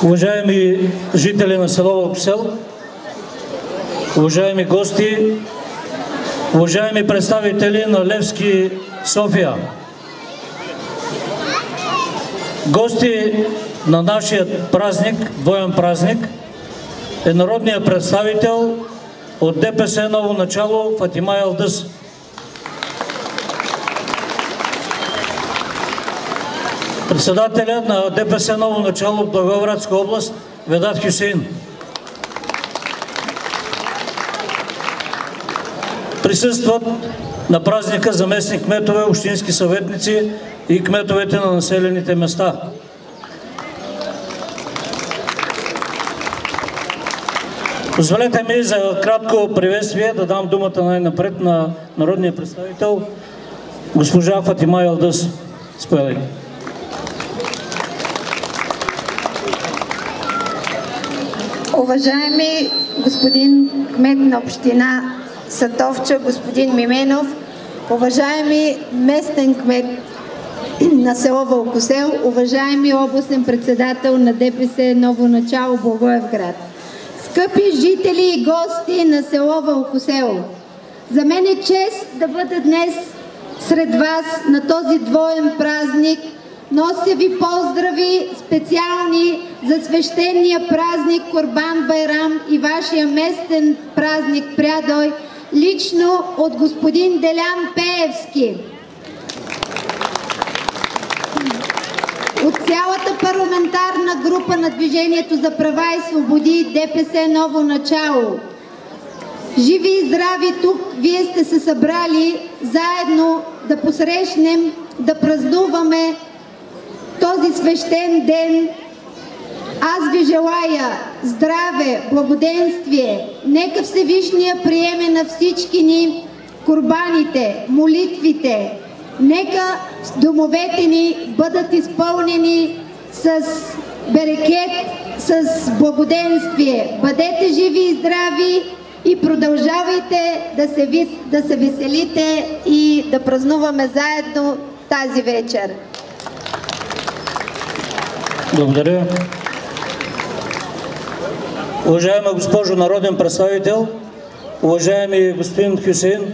Уважаеми жители на село Вълкосел, уважаеми гости, уважаеми представители на Левски София, гости на нашия празник, двоен празник, е народният представител от ДПС Ново начало Фатима Елдъс. Председателят на ДПС Ново начало в Благоевградска област Ведат Хюсеин. Присъстват на празника заместник кметове, общински съветници и кметовете на населените места. Позволете ми за кратко приветствие да дам думата най-напред на народния представител госпожа Фатима Елдъс. Споделяйте. Уважаеми господин кмет на община Сатовча, господин Мименов, уважаеми местен кмет на село Вълкосел, уважаеми областен председател на ДПС Ново начало Благоевград, скъпи жители и гости на село Вълкосел, за мен е чест да бъда днес сред вас на този двоен празник. Нося ви поздрави специални за свещения празник Курбан Байрам и вашия местен празник Прядой, лично от господин Делян Пеевски. От цялата парламентарна група на Движението за права и свободи ДПС Ново начало. Живи и здрави тук, вие сте се събрали заедно да посрещнем, да празнуваме този свещен ден. Аз ви желая здраве, благоденствие. Нека Всевишния приеме на всички ни курбаните, молитвите. Нека домовете ни бъдат изпълнени с берекет, с благоденствие. Бъдете живи и здрави и продължавайте да се веселите и да празнуваме заедно тази вечер. Благодаря. Уважаема госпожо народен представител, уважаеми господин Хюсеин,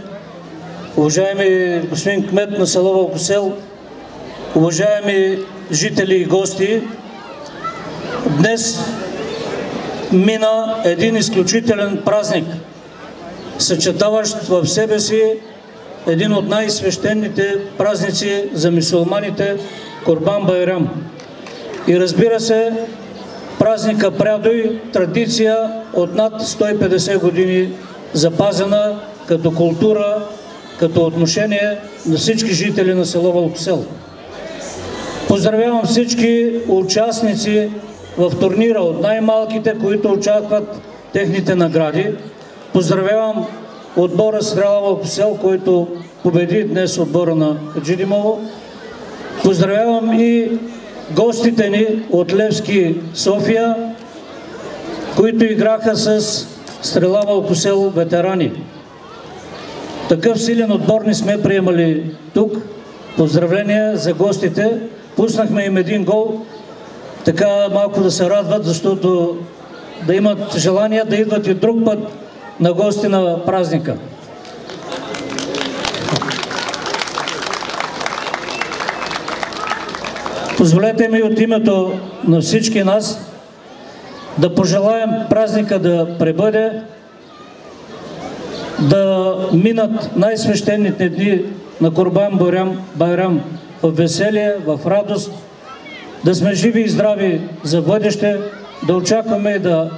уважаеми господин кмет на село Вълкосел, уважаеми жители и гости, днес мина един изключителен празник, съчетаващ в себе си един от най-свещените празници за мюсюлманите Курбан Байрам. И разбира се, празника Прядой, традиция от над 150 години, запазена като култура, като отношение на всички жители на село Вълкосел. Поздравявам всички участници в турнира, от най-малките, които очакват техните награди. Поздравявам отбора Стрела Вълкосел, който победи днес отбора на Хаджидимово. Поздравявам и гостите ни от Левски София, които играха с Стрела Вълкосел ветерани. Такъв силен отбор не сме приемали тук. Поздравления за гостите. Пуснахме им един гол, така малко да се радват, защото да имат желание да идват и друг път на гости на празника. Позволете ми от името на всички нас да пожелаем празника да пребъде, да минат най-свещените дни на Курбан Байрам в веселие, в радост, да сме живи и здрави за бъдеще, да очакваме и да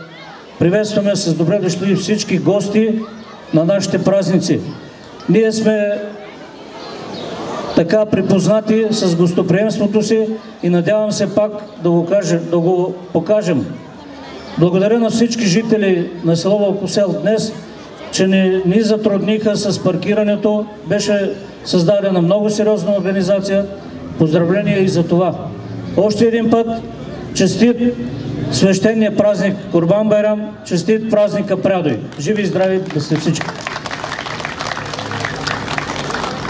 приветстваме с добре дошли всички гости на нашите празници. Ние сме така припознати с гостоприемството си и надявам се пак да го покажем. Благодаря на всички жители на село Вълкосел днес, че ни затрудниха с паркирането. Беше създадена много сериозна организация. Поздравления и за това. Още един път честит свещения празник Курбан Байрам, честит празника Прядой. Живи и здрави да сте всички!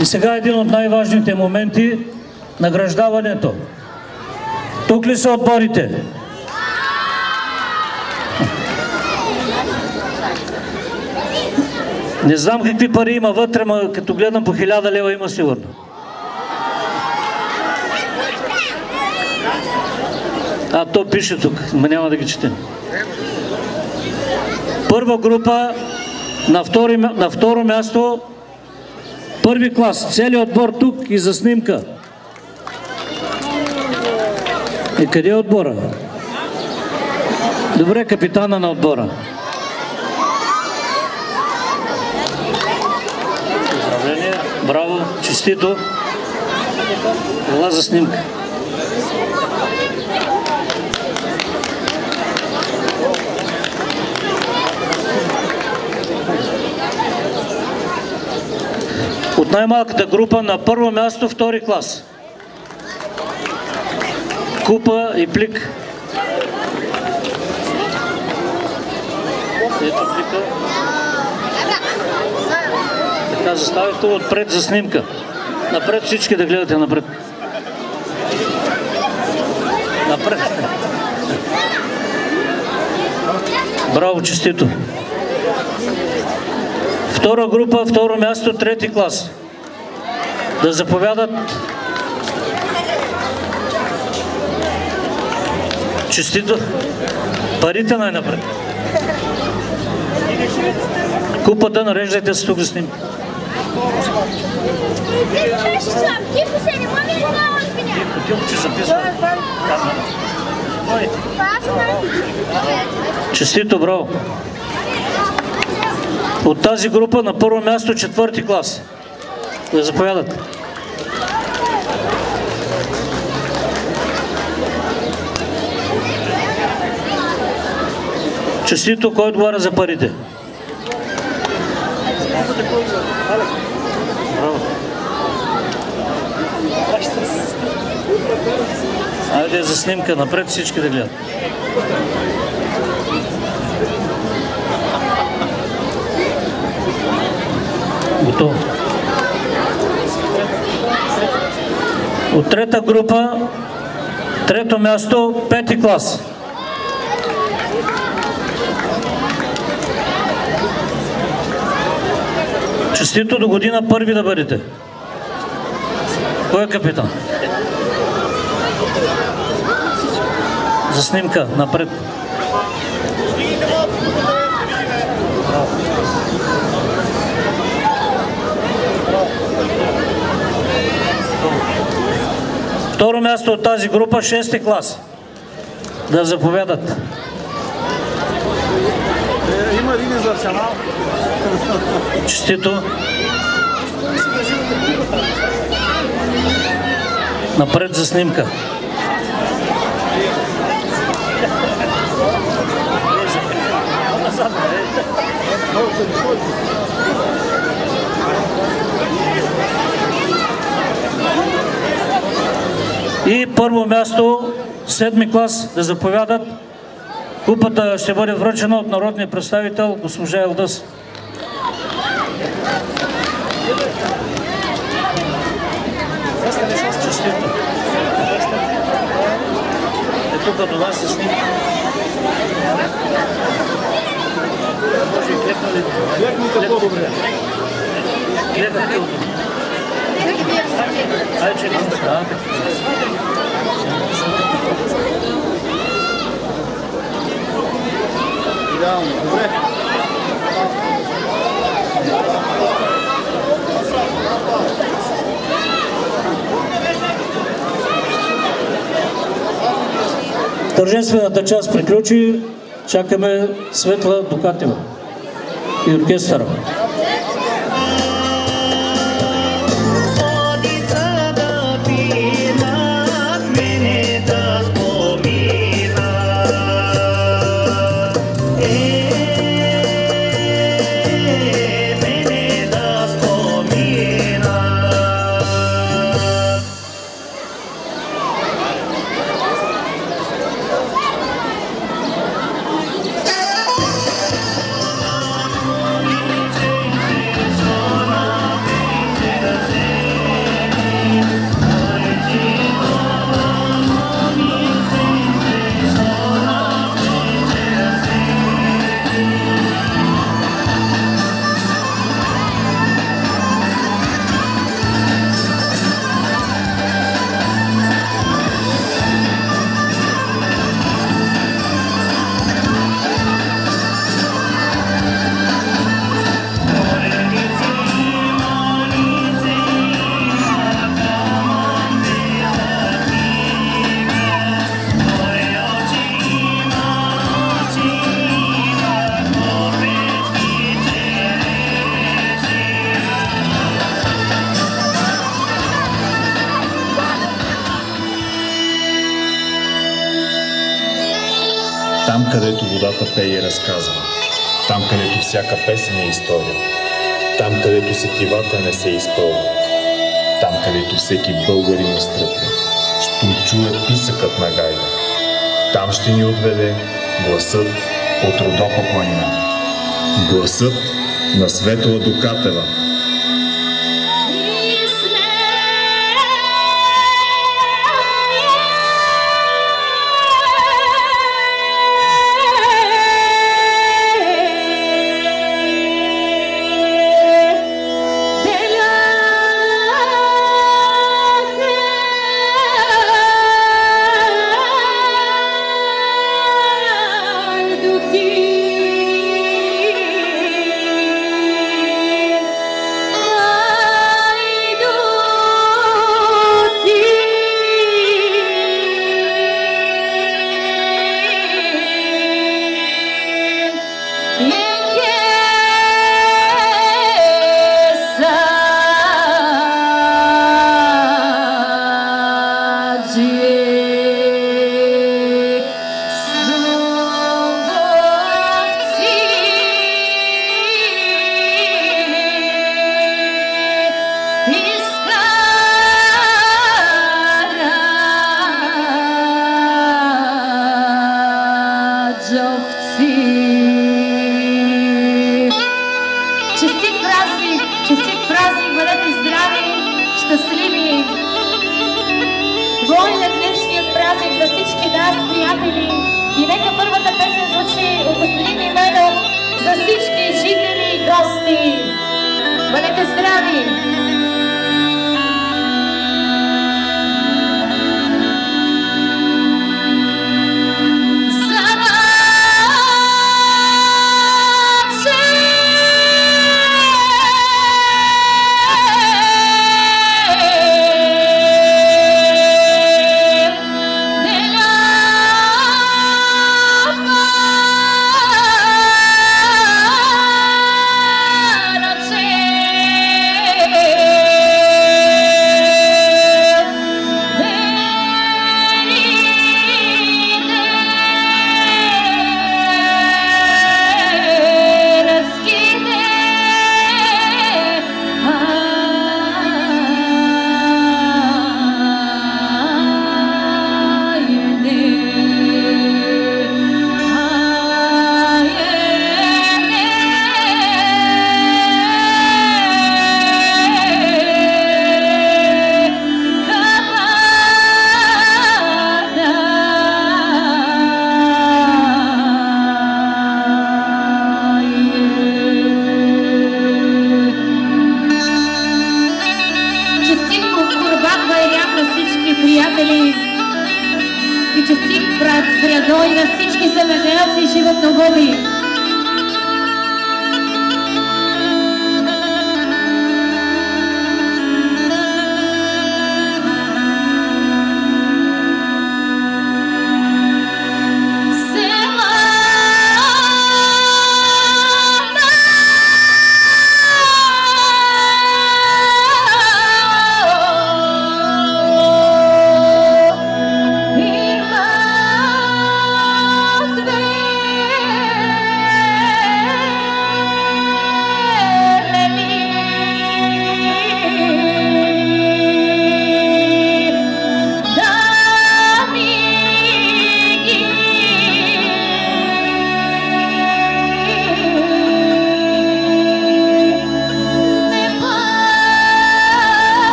И сега един от най-важните моменти – награждаването. Тук ли са отборите? Не знам какви пари има вътре, но като гледам по 1000 лева има сигурно. То пише тук, но няма да ги четем. Първа група, на второ място, първи клас. Целият отбор тук и за снимка. И къде е отбора? Добре, капитана на отбора. Поздравление, браво, честито. Ела за снимка. От най-малката група на първо място, втори клас. Купа и плик. Ето плика. Така, заставите отпред за снимка. Напред всички да гледате напред. Напред. Браво, честито. Втора група, второ място, трети клас. Да заповядат. Честито. Парите най-напред. Купата нареждайте се тук за снимка. Честито, браво. От тази група на първо място четвърти клас. Да заповядат. Честито, кой отговаря за парите? Браво. Айде за снимка, напред всички да гледат. Готово. От трета група, трето място, пети клас. Честито, до година първи да бъдете. Кой е капитан? За снимка, напред. Второ място от тази група, 6-ти клас. Да заповядат. Има линия за Арсенал. Честито. Напред за снимка. И първо място, 7-ми клас, да заповядат. Купата ще бъде връчена от народния представител госпожа Елдъс. Е тук до нас се снима. Може и клекнали. Клекните по-добре. Клекнете от това. Айде, че не става. Идеално, добре. Тържествената част приключи. Чакаме Светла Дукатева и оркестъра. Там, където водата пее и разказва. Там, където всяка песен е история. Там, където сетивата не се изпълват. Там, където всеки българин настръпне, ще чуе писъкът на гайда. Там ще ни отведе гласът от Родопа планина. Гласът на Светла Докатева.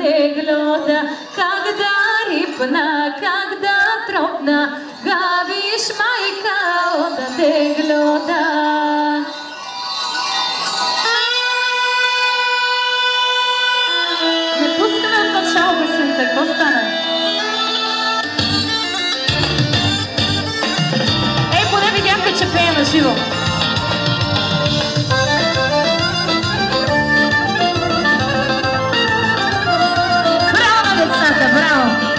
теглота, когда рипна, когда тропна, гавиш майка ода теглота. Не пускаме в начало песента, какво стана? Ей, поне видяхте, че пея на живо. Браво!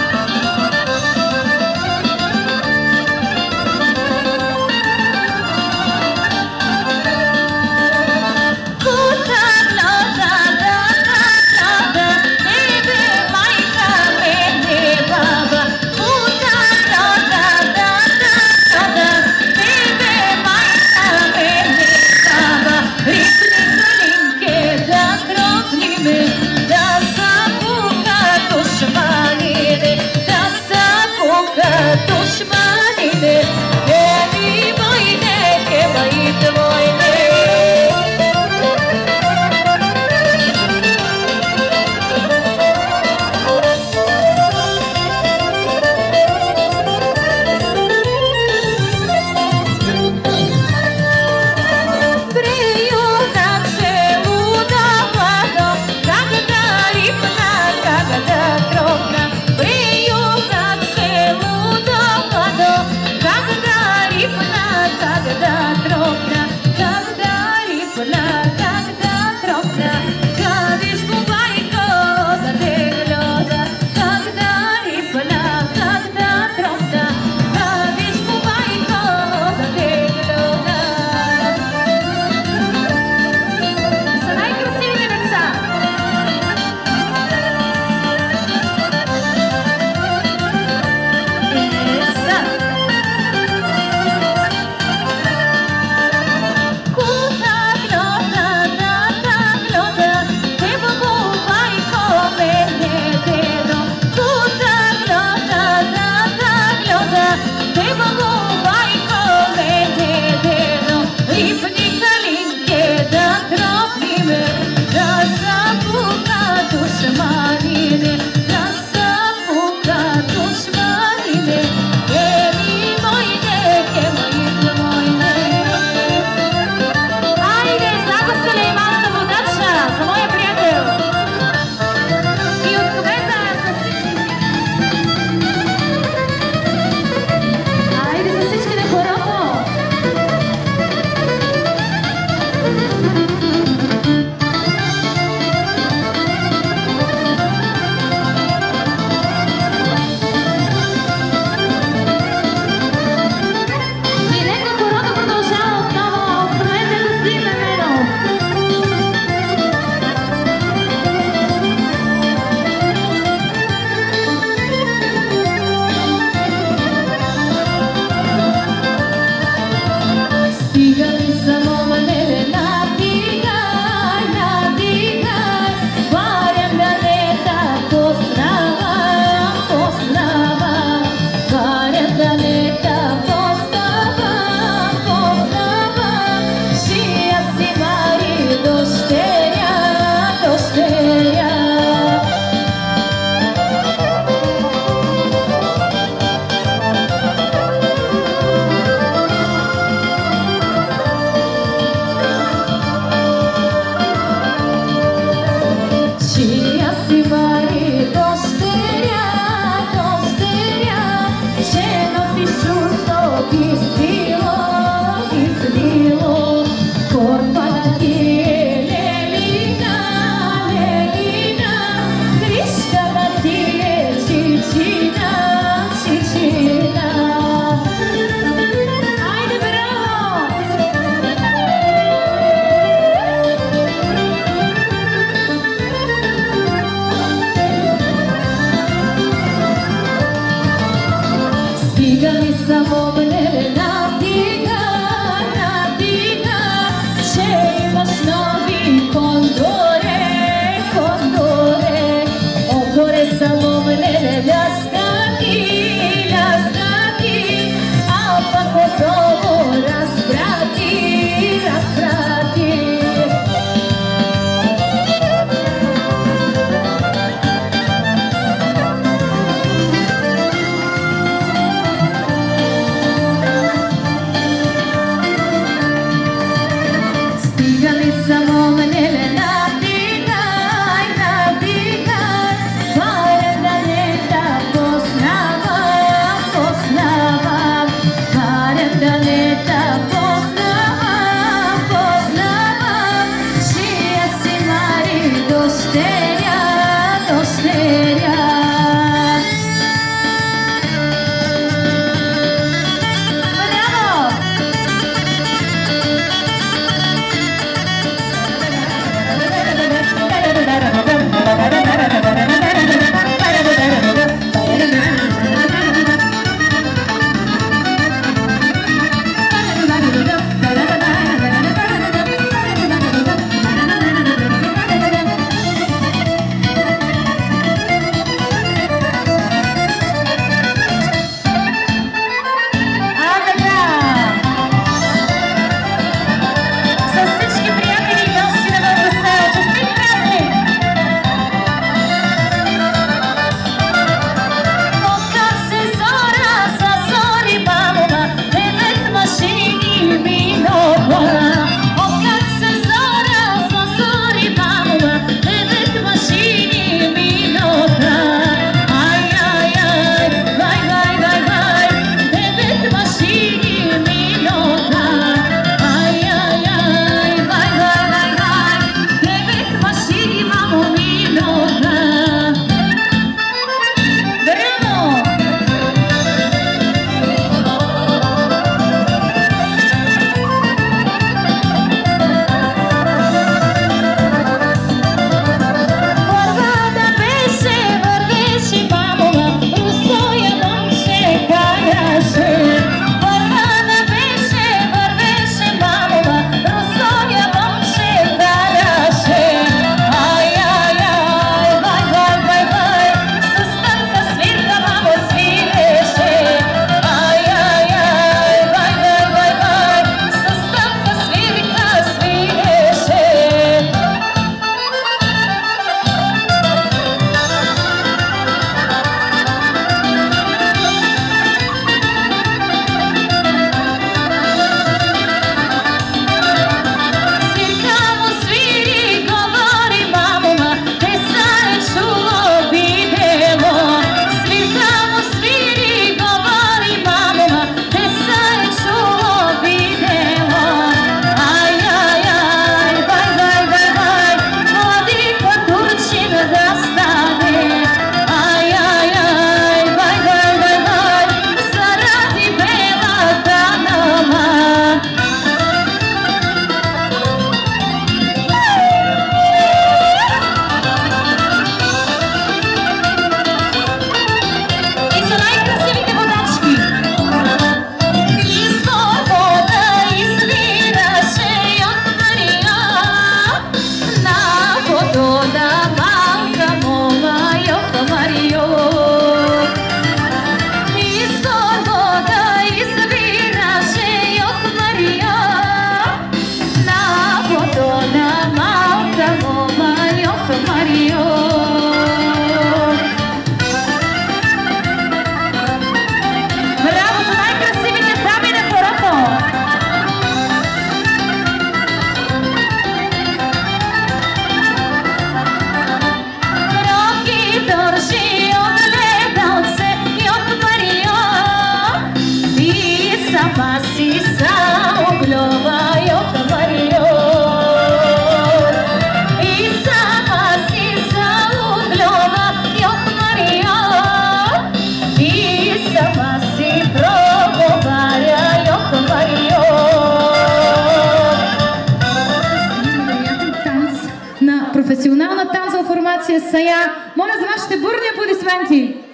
Професионална танцова формация Сая. Моля за вашите бурни аплодисменти!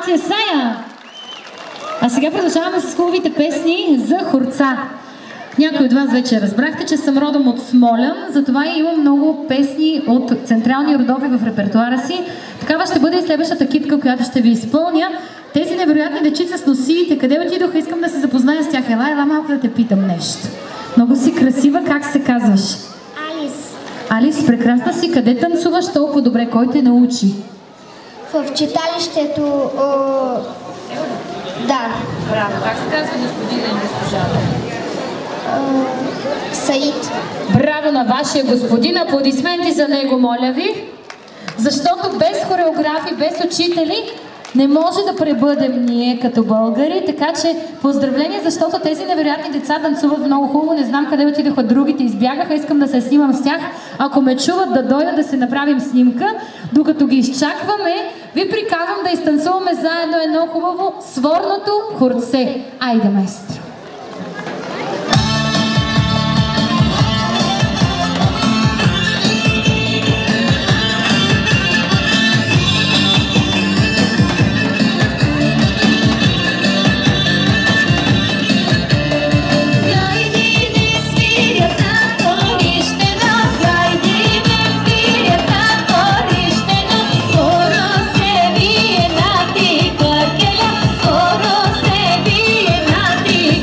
формация Сая. А сега продължаваме с хубавите песни за хорца. Някои от вас вече разбрахте, че съм родом от Смолян, затова имам много песни от централни родове в репертуара си. Такава ще бъде и следващата китка, която ще ви изпълня. Тези невероятни дечица с носиите, къде отидоха, искам да се запозная с тях. Ела малко да те питам нещо. Много си красива, как се казваш? Алис. Алис, прекрасна си. Къде танцуваш толкова добре? Кой те научи? В читалището... Да. Браво. Как се казва господина и госпожата? Саид. Браво на вашия господин. Аплодисменти за него, моля ви. Защото без хореографи, без учители не може да пребъдем ние като българи, така че поздравления, защото тези невероятни деца танцуват много хубаво. Не знам къде отидоха другите, избягаха, искам да се снимам с тях. Ако ме чуват, да дойдат да се направим снимка. Докато ги изчакваме, ви приканвам да изтанцуваме заедно едно хубаво сворното хорце. Айде, маестро! Oro se viene a ti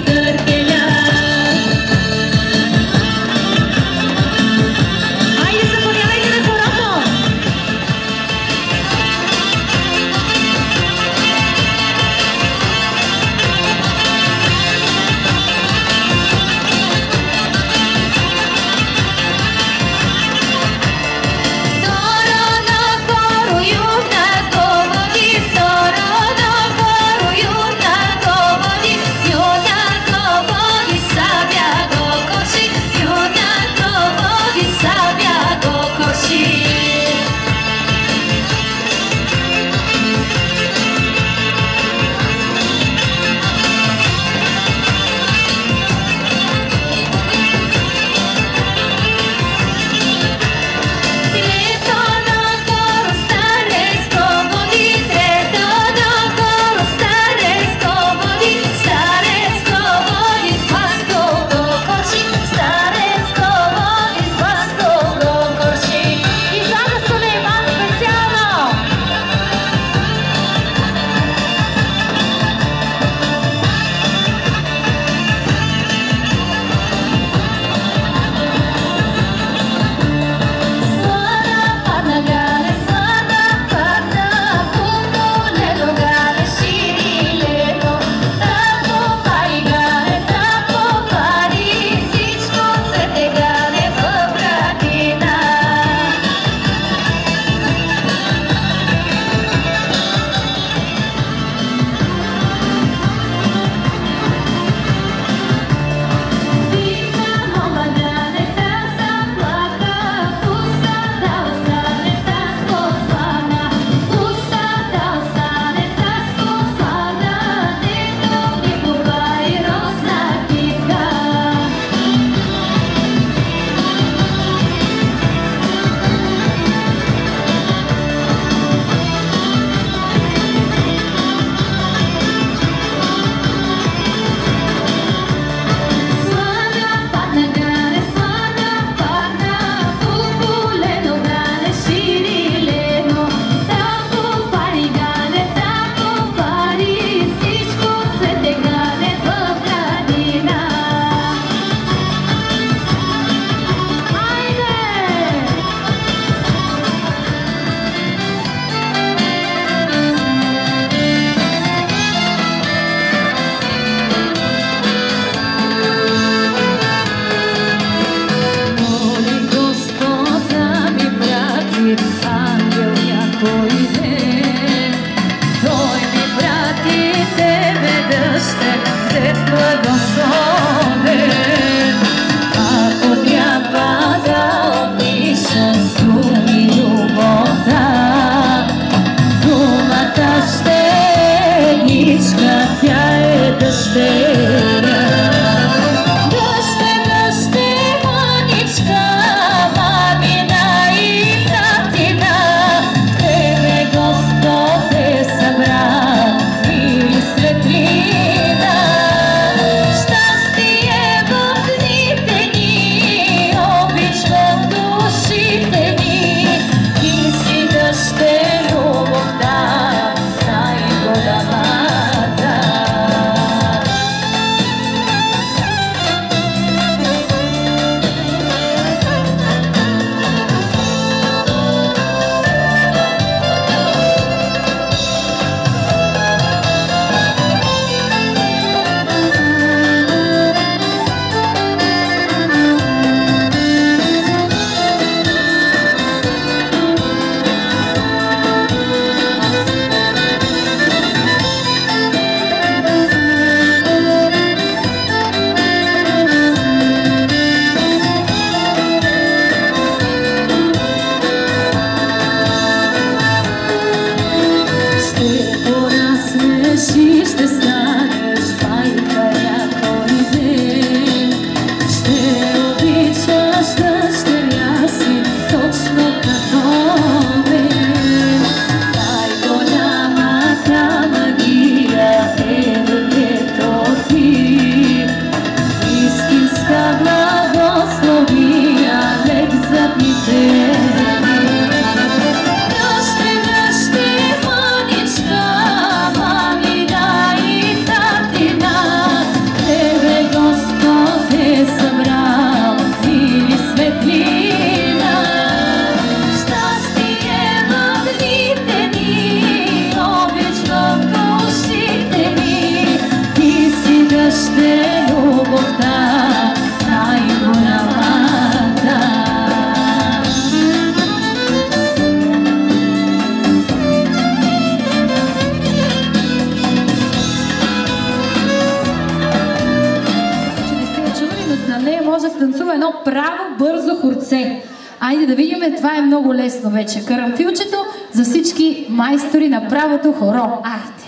право бързо хорце. Айде да видим, това е много лесно вече. Карамфилчето за всички майстори на правото хоро. Айде!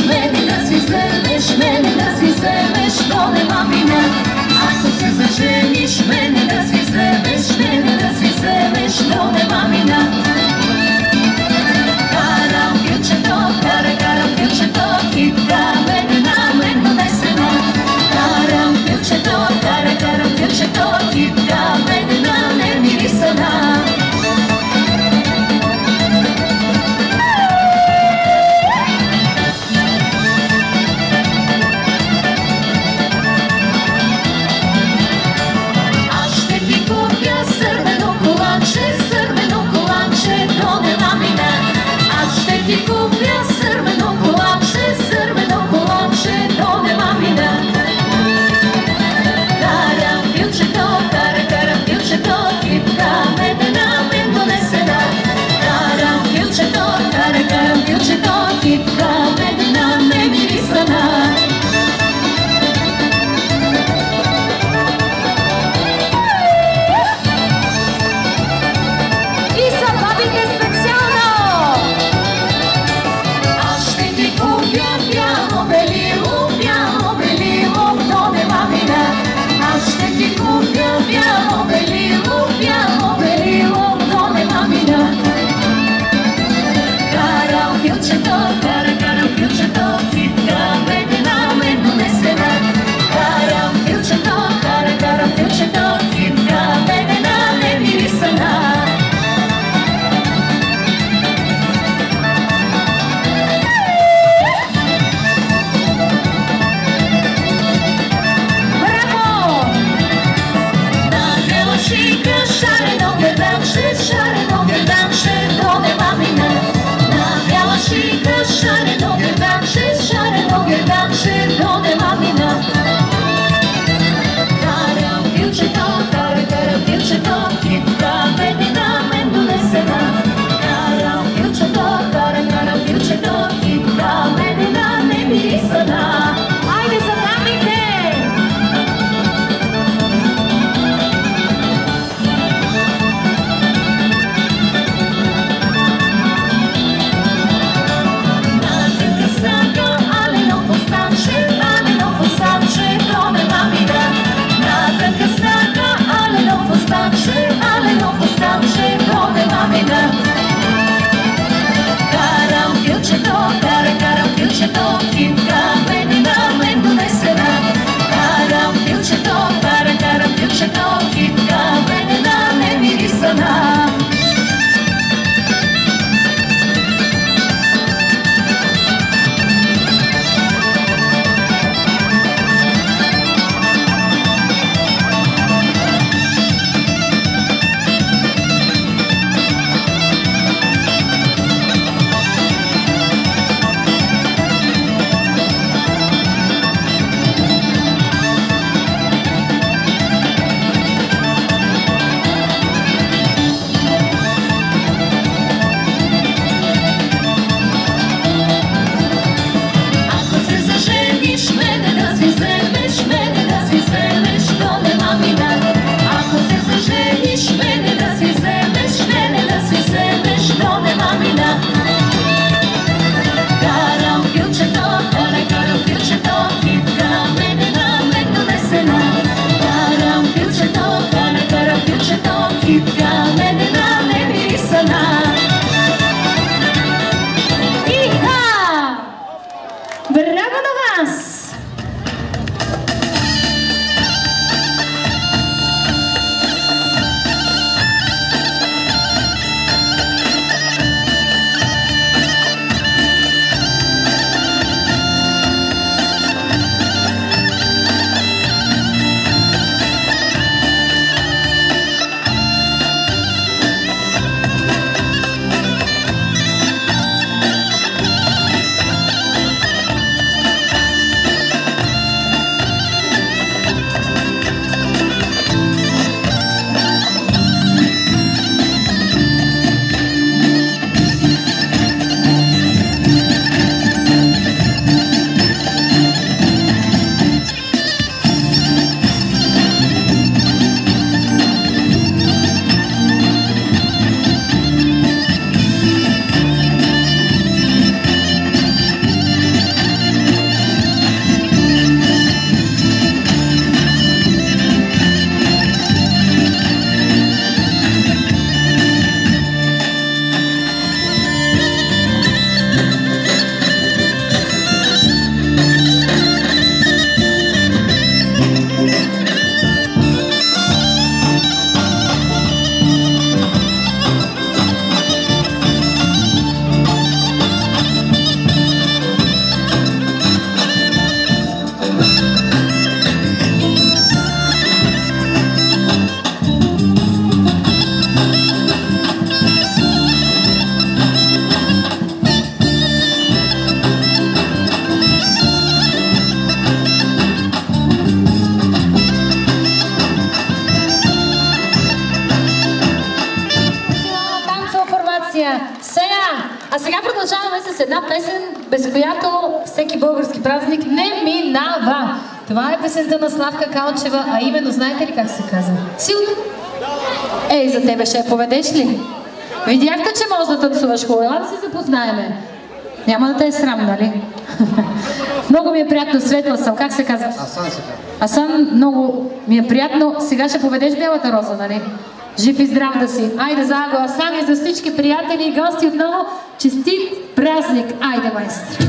Мене да си вземеш, мене да си вземеш, то нема вина. Ако се зажениш, мене да си вземеш, мене да си вземеш, то нема вина. Карам пилчето, карам пилчето, кипка мене на мен донесена. Карам пилчето, карам пилчето, кипка мене на мен мирисана. без която всеки български празник не минава. Това е песента на Славка Калчева, а именно, знаете ли как се казва? Силно? Ей, за тебе ще я поведеш ли? Видяхте, че можеш да танцуваш хубаво, да се запознаеме. Няма да те е срам, нали? Много ми е приятно, светла съм. Как се казва? Асан се казва. Асан, много ми е приятно. Сега ще поведеш бялата роза, нали? Жив и здрав да си. Айде заго, Асан, и за всички приятели и гости отново честит празник. Айде, майстри!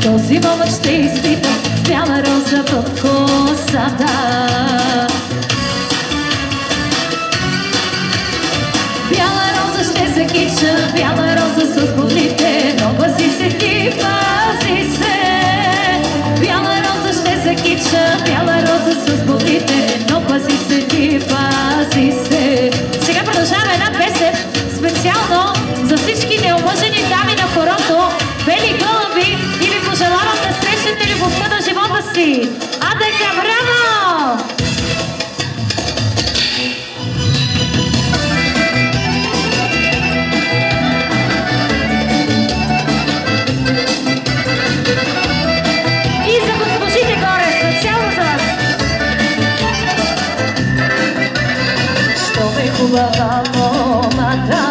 Този момък ще изпитам с бяла роза под косата. Бяла роза ще се кича, бяла роза с бодлите, но пази се ти, пази се. Бяла роза ще се кича, бяла роза с бодлите, но пази се ти, пази се. Сега продължаваме една песен специално за всички неомъжени дами на хорото, бели гълъби, и ви пожелавам да срещнете любовта на живота си. Адека, браво! И за госпожите горе, специално за вас. Що ме хубава момата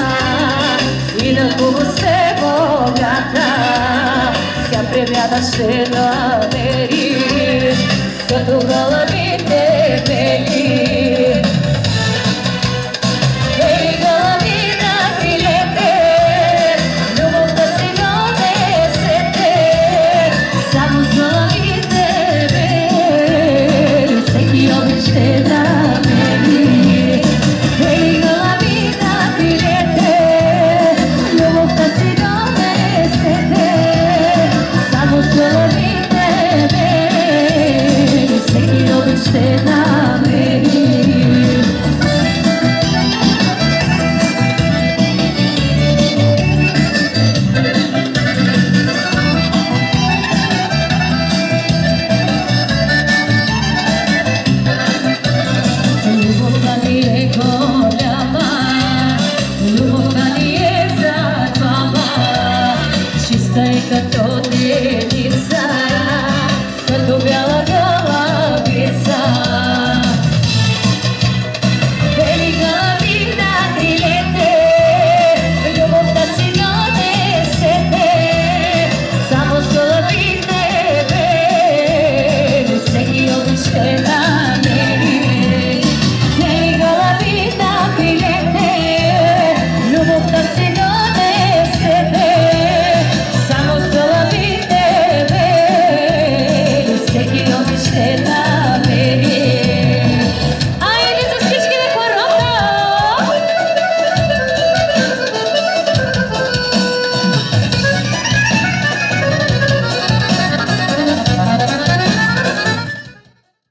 и на хубаво се богата, тя превяда ще намери, като гълъбите бели. Бели гълъби на крилете, любовта си донесете, само с гълъбите бели, всеки обич ще намери. Бели гълъби на крилете, любовта си донесете, като